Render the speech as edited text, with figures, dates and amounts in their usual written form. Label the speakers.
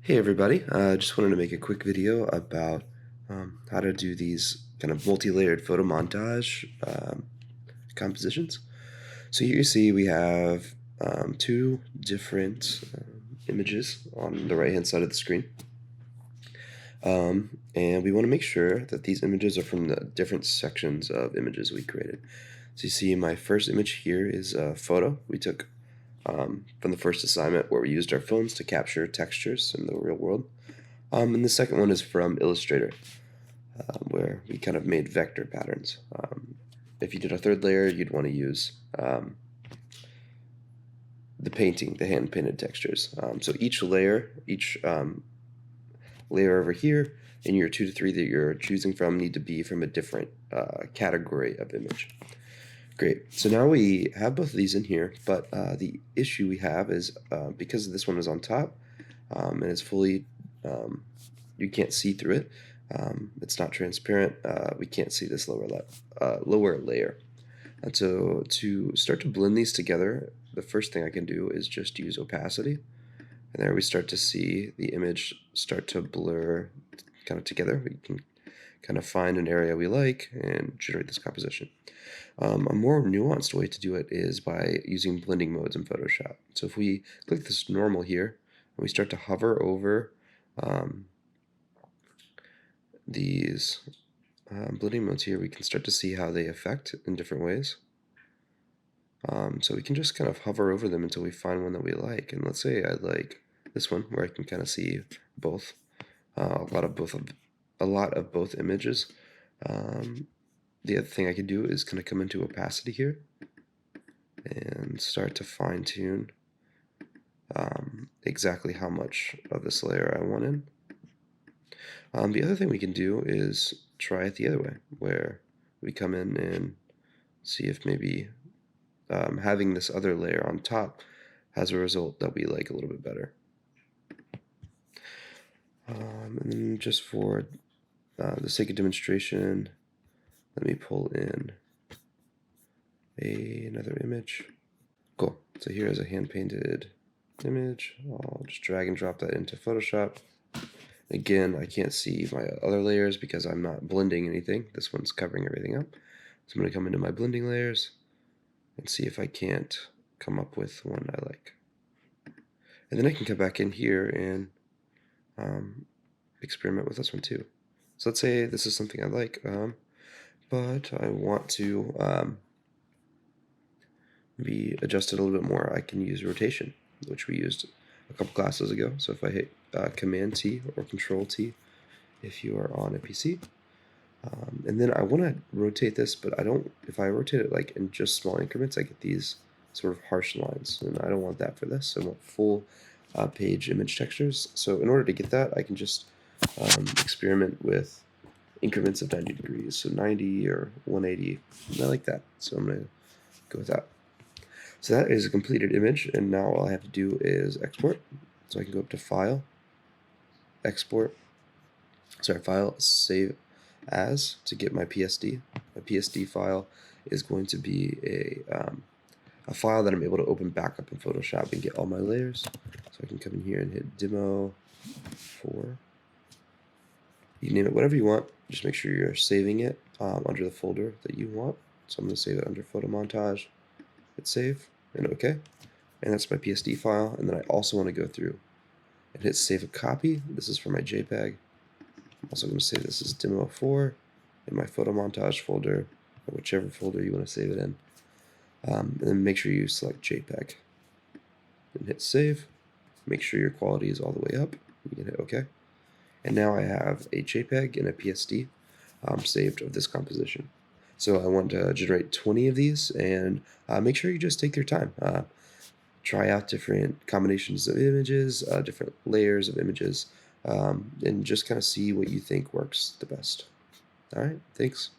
Speaker 1: Hey everybody, just wanted to make a quick video about how to do these kind of multi-layered photo montage compositions. So here you see we have two different images on the right hand side of the screen. And we want to make sure that these images are from the different sections of images we created. So you see my first image here is a photo we took from the first assignment where we used our phones to capture textures in the real world. And the second one is from Illustrator, where we kind of made vector patterns. If you did a third layer, you'd want to use the hand-painted textures. So each layer over here in your 2 to 3 that you're choosing from need to be from a different category of image. Great. So now we have both of these in here, but the issue we have is because this one is on top and it's fully, you can't see through it. It's not transparent. We can't see this lower layer. And so to start to blend these together, the first thing I can do is just use opacity. And there we start to see the image start to blur kind of together. We can kind of find an area we like and generate this composition. A more nuanced way to do it is by using blending modes in Photoshop. So if we click this normal here, and we start to hover over these blending modes here, we can start to see how they affect in different ways. So we can just kind of hover over them until we find one that we like. And let's say I like this one, where I can kind of see both, a lot of both images. The other thing I could do is kind of come into opacity here and start to fine tune exactly how much of this layer I want in. The other thing we can do is try it the other way, where we come in and see if maybe having this other layer on top has a result that we like a little bit better. And then just for the sake of demonstration, let me pull in another image. Cool. So here is a hand-painted image. I'll just drag and drop that into Photoshop. Again, I can't see my other layers because I'm not blending anything. This one's covering everything up. So I'm going to come into my blending layers and see if I can't come up with one I like. And then I can come back in here and experiment with this one too. So let's say this is something I like, but I want to be adjusted a little bit more. I can use rotation, which we used a couple classes ago. So if I hit Command T or Control T, if you are on a PC, and then I want to rotate this, but I don't. If I rotate it like in just small increments, I get these sort of harsh lines, and I don't want that for this. I want full page image textures. So in order to get that, I can just experiment with increments of 90 degrees, so 90 or 180, and I like that. So I'm going to go with that. So that is a completed image, and now all I have to do is export. So I can go up to File, Export, File, Save As to get my PSD. My PSD file is going to be a file that I'm able to open back up in Photoshop and get all my layers. So I can come in here and hit Demo 4. You can name it whatever you want. Just make sure you're saving it under the folder that you want. So I'm going to save it under Photomontage. Hit Save and OK. And that's my PSD file. And then I also want to go through and hit Save a Copy. This is for my JPEG. I'm also going to say this is Demo 4 in my Photomontage folder, or whichever folder you want to save it in. And then make sure you select JPEG. And hit Save. Make sure your quality is all the way up. You can hit OK. And now I have a JPEG and a PSD saved of this composition. So I want to generate 20 of these, and make sure you just take your time. Try out different combinations of images, different layers of images, and just kind of see what you think works the best. All right, thanks.